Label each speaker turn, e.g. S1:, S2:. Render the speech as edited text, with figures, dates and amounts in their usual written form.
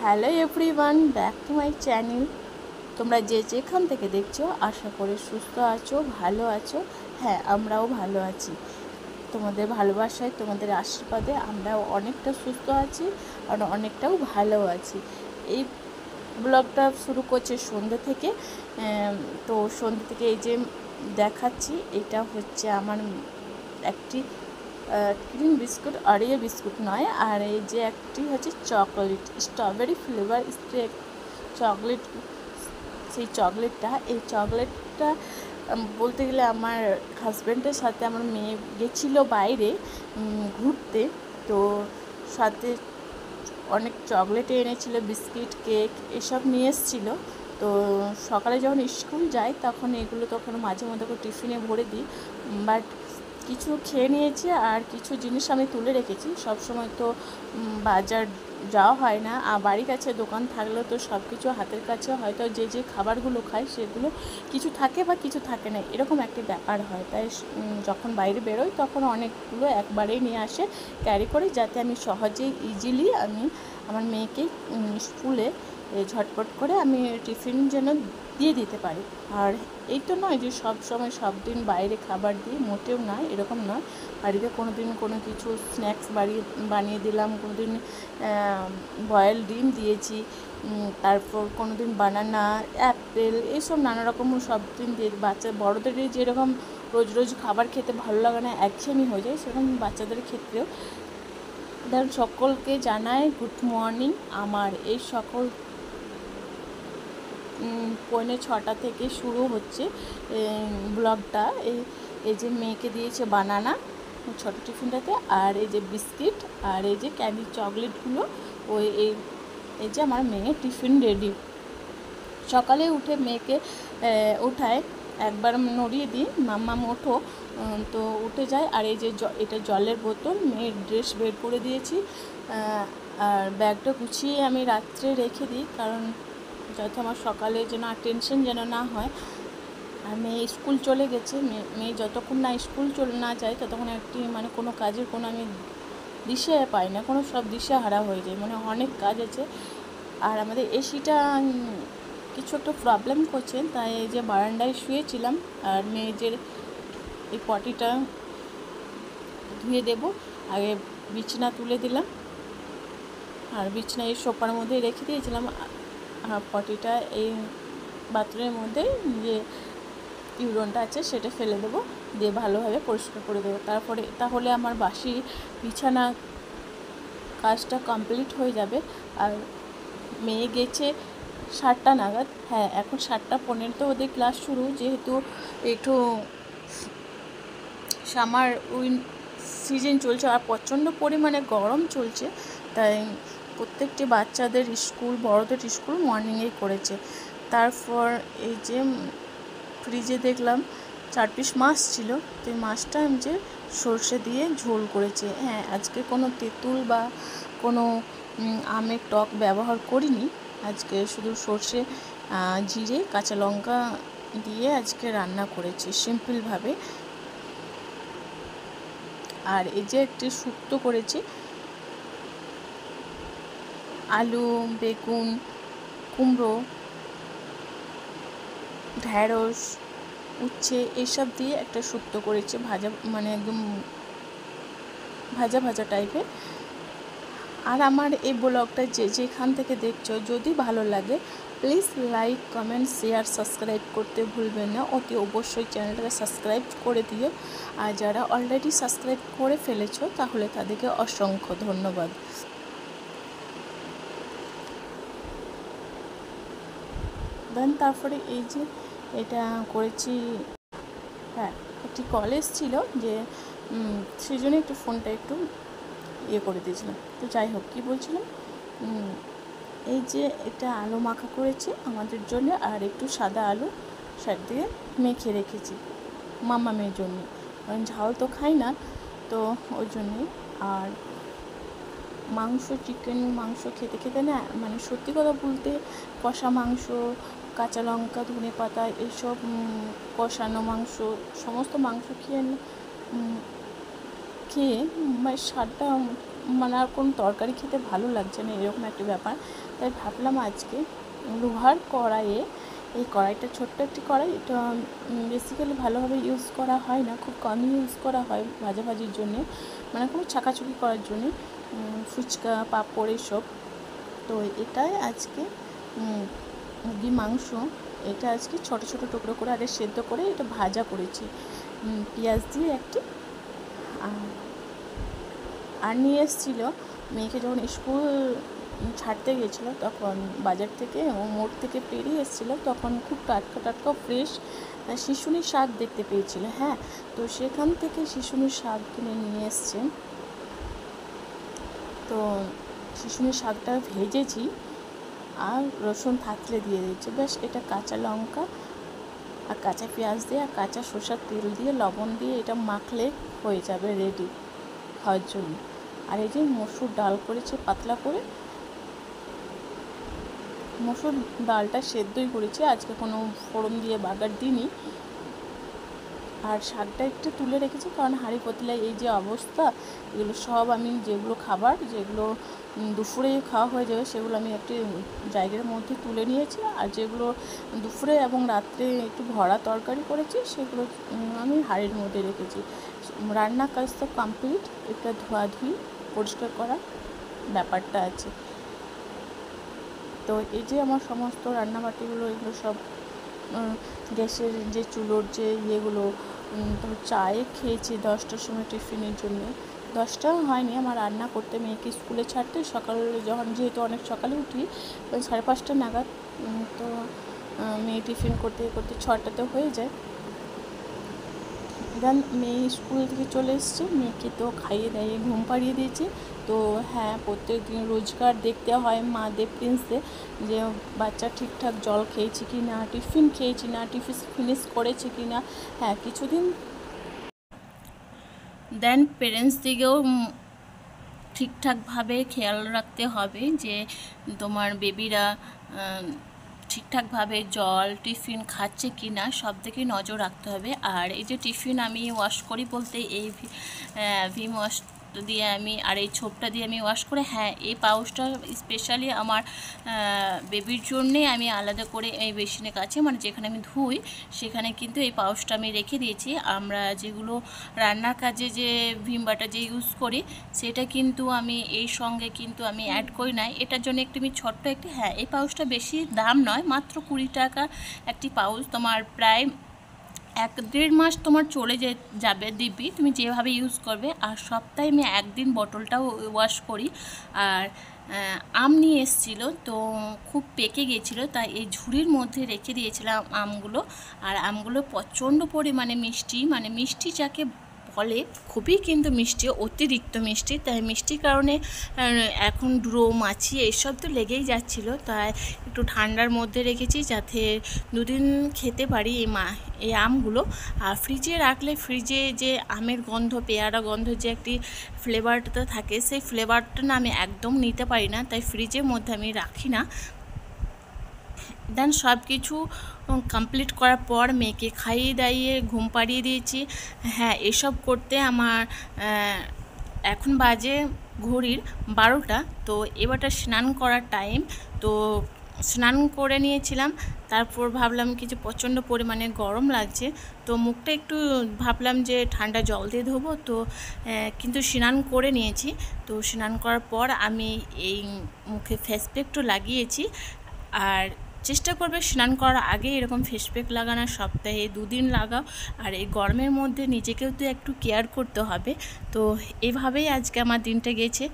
S1: Hello everyone, back to my channel. তোমরা যে যেখান থেকে দেখছো আশা করি সুস্থ আছো, ভালো আছো। হ্যাঁ, আমরাও ভালো আছি। তোমাদের ভালোবাসায়, তোমাদের আশীর্বাদে আমরাও অনেকটা সুস্থ আছি আর অনেকটাও ভালো আছি। এই ব্লগটা শুরু করছে সন্ধ্যে থেকে। তো সন্ধ্যে থেকে এই যে দেখাচ্ছি, এটা হচ্ছে আমার একটি ক্রিম বিস্কুট, অরিও বিস্কুট নয়, আর এই যে একটি হচ্ছে চকলেট, স্ট্রবেরি ফ্লেভার চকলেট। সেই চকলেটটা, এই চকলেটটা বলতে গেলে আমার হাজব্যান্ডের সাথে আমার মেয়ে গেছিলো বাইরে ঘুরতে, তো সাথে অনেক চকলেট এনেছিল, বিস্কিট, কেক এসব নিয়ে এসেছিলো। তো সকালে যখন স্কুল যাই তখন এগুলো মাঝে মধ্যে করে টিফিনে ভরে দিই, বাট কিছু খেয়ে নিয়েছি আর কিছু জিনিস আমি তুলে রেখেছি। সব সময় তো বাজার যাওয়া হয় না, আর বাড়ির কাছে দোকান থাকলেও তো সব কিছু হাতের কাছে হয়তো যে যে খাবারগুলো খাই সেগুলো কিছু থাকে বা কিছু থাকে না, এরকম একটি ব্যাপার হয়। তাই যখন বাইরে বেরোই তখন অনেকগুলো একবারেই নিয়ে আসে ক্যারি করি, যাতে আমি সহজেই ইজিলি আমি আমার মেয়েকে স্কুলে ঝটপট করে আমি টিফিন যেন দিয়ে দিতে পারি। আর এই তো নয় যে সব সময় সব দিন বাইরে খাবার দিই, মোটেও নয়, এরকম নয়। বাড়িতে কোনো দিন কোনো কিছু স্ন্যাক্স বানিয়ে দিলাম, কোনো দিন বয়েল ডিম দিয়েছি, তারপর কোনো দিন বানানা, অ্যাপেল, এইসব নানা রকম সব দিন দিয়ে। বড়োদেরই যেরকম রোজ রোজ খাবার খেতে ভালো লাগে না, একঘেয়েমি হয়ে যায়, সেরকম বাচ্চাদের ক্ষেত্রেও। ধর সকলকে জানাই গুড মর্নিং। আমার এই সকল 6:45 থেকে শুরু হচ্ছে ব্লগটা। এই যে মেয়েকে দিয়েছে বানানা ছোটো টিফিনটাতে, আর এই যে বিস্কিট, আর এই যে ক্যান্ডি চকলেটগুলো। এই যে আমার মেয়ের টিফিন রেডি। সকালে উঠে মেয়েকে উঠায়, একবার নড়িয়ে দিই, মাম্মাম ওঠো, তো উঠে যায়। আর এই যে এটা জলের বোতল, মেয়ের ড্রেস বের করে দিয়েছি, আর ব্যাগটা গুছিয়ে আমি রাত্রে রেখে দিই, কারণ যাতে আমার সকালে যেন আর টেনশন যেন না হয়। আর মেয়ে স্কুল চলে গেছে, মেয়ে যতক্ষণ না স্কুল না যায় ততক্ষণ কোনো কাজের কোনো আমি দিশে পাই না, সব দিশে হারা হয়ে যায়, অনেক কাজ আছে। আর আমাদের এসিটা কিছু একটা প্রবলেম করছে, তাই এই যে বারান্দায় শুয়েছিলাম, আর মেয়েদের এই পটিটা ধুয়ে দেব। আগে বিছানা তুলে দিলাম, আর বিছানা এই সোফার মধ্যে রেখে দিয়েছিলাম, আর পটিটা এই বাথরুমের মধ্যে যে ইউরনটা আছে সেটা ফেলে দেবো, দিয়ে ভালোভাবে পরিষ্কার করে দেবো। তাহলে আমার বাসি বিছানা কাজটা কমপ্লিট হয়ে যাবে। আর মেয়ে গেছে 7টা নাগাদ। হ্যাঁ, এখন 7:15 তো ওদের ক্লাস শুরু, যেহেতু একটু সামার সিজন চলছে আর প্রচণ্ড পরিমাণে গরম চলছে, তাই প্রত্যেকটি বাচ্চাদের স্কুল, বড়দের স্কুল মর্নিংয়েই করেছে। তারপর এই যে ফ্রিজে দেখলাম 4 পিস মাছ ছিল, তো এই মাছটা আমি যে সর্ষে দিয়ে ঝোল করেছে। হ্যাঁ, আজকে কোনো তেঁতুল বা কোনো আমের টক ব্যবহার করিনি, আজকে শুধু সর্ষে, জিরে, কাঁচা লঙ্কা দিয়ে আজকে রান্না করেছি সিম্পলভাবে। আর এই যে একটি শুক্তো করেছি, আলু, বেগুন, কুমড়ো, ঢ্যাঁড়স, উচ্ছে এইসব দিয়ে একটা শুক্তো করেছি, ভাজা, একদম ভাজা ভাজা টাইপের। আর আমার এই ব্লগটা যে যেখান থেকে দেখছো, যদি ভালো লাগে please like, comment, share, subscribe করতে ভুলবেন না। অতি অবশ্যই চ্যানেলটাকে সাবস্ক্রাইব করে দিও, আর যারা অলরেডি সাবস্ক্রাইব করে ফেলেছো তাহলে তাদেরকে অসংখ্য ধন্যবাদ। দেন তারপরে এই যে এটা করেছি। হ্যাঁ, একটি কলেজ ছিল, যে সেই জন্য একটু ফোনটা একটু করে দিয়েছিলাম। তো যাই হোক, কী বলছিলাম, এই যে এটা আলু মাখা করেছি আমাদের জন্য, আর একটু সাদা আলু সাইড দিয়ে মেখে রেখেছি মামামের জন্য, কারণ ঝাল তো খাই না, তো ওই জন্যই। আর চিকেন মাংস খেতে খেতে না, সত্যি কথা বলতে, কষা মাংস, কাঁচা লঙ্কা, ধনে পাতা, এইসব কষানো মাংস, সমস্ত মাংস খেয়ে স্বাদটা মানে আর কোনো তরকারি খেতে ভালো লাগছে না, এরকম একটা ব্যাপার। তাই ভাবলাম আজকে লোহার কড়াইয়ে, এই কড়াইটা ছোট্ট একটি কড়াই, এটা বেসিক্যালি ভালোভাবে ইউজ করা হয় না, খুব কমই ইউজ করা হয় ভাজাভাজির জন্যে, মানে কোনো ছাকাছুকি করার জন্যে, ফুচকা পাঁপড় এসব। তো এটাই আজকে মুরগি মাংস, এটা আজকে ছোট ছোট টুকরো করে আগে সেদ্ধ করে এটা ভাজা করেছি পেঁয়াজ দিয়ে একটি। আর নিয়ে এসেছিলো মেয়েকে যখন স্কুল ছাড়তে গেছিলো, তখন বাজার থেকে ও মোড় থেকে পেরিয়ে এসেছিলো, তখন খুব টাটকা টাটকা ফ্রেশ শিশুনি শাক দেখতে পেয়েছিল। হ্যাঁ, তো সেখান থেকে শিশুনি শাক কিনে নিয়ে এসছে। তো শিশুনি শাকটা ভেজেছি আর রসুন থাকলে দিয়ে দিচ্ছি, ব্যাস। এটা কাঁচা লঙ্কা আর কাঁচা পেঁয়াজ দিয়ে আর কাঁচা সরষের তেল দিয়ে লবণ দিয়ে এটা মাখলে হয়ে যাবে রেডি খাওয়ার জন্য। আর এই যে মসুর ডাল করেছি পাতলা করে, মসুর ডালটা সেদ্ধই করেছি, আজকে কোনো ফোড়ন দিয়ে বাগার দিইনি। আর শাকটা একটু তুলে রেখেছি, কারণ হাঁড়ি পাতিলায় এই যে অবস্থা, এগুলো সব আমি যেগুলো খাবার, যেগুলো দুপুরে খাওয়া হয়ে যাবে, সেগুলো আমি একটি জায়গার মধ্যে তুলে নিয়েছি। আর যেগুলো দুপুরে এবং রাত্রে একটু ভরা তরকারি করেছি, সেগুলো আমি হাঁড়ির মধ্যে রেখেছি। রান্নার কাজ তো কমপ্লিট, এটা ধোয়াধুয়ি পরিষ্কার করা ব্যাপারটা আছে। তো এই যে আমার সমস্ত রান্নাবাটিগুলো, এগুলো সব গ্যাসের যে চুলোর যে ইয়েগুলো, তো চায়ে খেয়েছি 10টার সময় টিফিনের জন্য। 10টাও হয়নি আমার রান্না করতে, মেয়েকে স্কুলে ছাড়তে সকালে, যখন যেহেতু অনেক সকালে উঠি 5:30 নাগাদ, তো মেয়ে টিফিন করতে করতে 6টাতে হয়ে যায়। দেন মেয়ে স্কুল থেকে চলে এসছে, মেয়েকে তো খাইয়ে দাইয়ে ঘুম পাড়িয়ে দিয়েছি। তো হ্যাঁ, প্রত্যেক দিন রোজগার দেখতে হয় মাদের প্রিন্সে, যে বাচ্চা ঠিকঠাক জল খেয়েছে কি না, টিফিন খেয়েছি না, টিফিন ফিনিশ করেছে কি না। হ্যাঁ, কিছুদিন দেন পেরেন্টস দিকেও ঠিকঠাকভাবে খেয়াল রাখতে হবে যে তোমার বেবিরা ঠিকঠাকভাবে জল টিফিন খাচ্ছে কি না, সব দিকে নজর রাখতে হবে। আর এই যে টিফিন আমি ওয়াশ করি বলতে, এই ভিম ওয়াশ দিয়ে আমি, আর এই ছোপটা দিয়ে আমি ওয়াশ করে, হ্যাঁ, এই পাউচটা স্পেশালি আমার বেবির জন্যে আমি আলাদা করে এই বেসিনের কাছে, মানে যেখানে আমি ধুই সেখানে কিন্তু এই পাউচটা আমি রেখে দিয়েছি। আমরা যেগুলো রান্নার কাজে যে ভিম বাটার যে ইউজ করি, সেটা কিন্তু আমি এই সঙ্গে কিন্তু আমি অ্যাড করি না। এটার জন্য একটু আমি ছোট্ট একটি, হ্যাঁ, এই পাউচটা বেশি দাম নয়, মাত্র 20 টাকা একটি পাউচ, তোমার প্রায় 1-1.5 মাস তোমার চলে যাবে দিব্যি, তুমি যেভাবে ইউজ করবে। আর সপ্তাহে আমি একদিন বটলটাও ওয়াশ করি। আর আম নিয়ে এসেছিলো, তো খুব পেকে গিয়েছিলো, তাই এই ঝুড়ির মধ্যে রেখে দিয়েছিলাম আমগুলো। আর আমগুলো প্রচণ্ড পরিমাণে মিষ্টি, মানে মিষ্টি যাকে বলে, খুবই কিন্তু মিষ্টি, অতিরিক্ত মিষ্টি। তাই মিষ্টির কারণে এখন ড্রো মাছি এইসব তো লেগেই যাচ্ছিলো, তাই একটু ঠান্ডার মধ্যে রেখেছি যাতে 2 দিন খেতে পারি এই আমগুলো। আর ফ্রিজে রাখলে, ফ্রিজে যে আমের গন্ধ, পেয়ারা গন্ধ যে একটি ফ্লেভারটা থাকে, সেই ফ্লেভারটা না আমি একদম নিতে পারি না, তাই ফ্রিজের মধ্যে আমি রাখি না। দেন সব কিছু কমপ্লিট করার পর মেয়েকে খাইয়ে দাইয়ে ঘুম পাড়িয়ে দিয়েছি। হ্যাঁ, এসব করতে আমার এখন বাজে ঘড়ির 12টা। তো এবারটা স্নান করার টাইম, তো স্নান করে নিয়েছিলাম। তারপর ভাবলাম কিছু প্রচণ্ড পরিমাণে গরম লাগছে, তো মুখটা একটু ভাবলাম যে ঠান্ডা জল দিয়ে ধোবো, তো কিন্তু স্নান করে নিয়েছি। তো স্নান করার পর আমি এই মুখে ফেস প্যাকটা লাগিয়েছি। আর চেষ্টা করবে স্নান করার আগে এরকম ফেস প্যাক লাগানোর, সপ্তাহে 2 দিন লাগাও। আর এই গরমের মধ্যে নিজেকেও তো একটু কেয়ার করতে হবে। তো এভাবেই আজকে আমার দিনটা গেছে।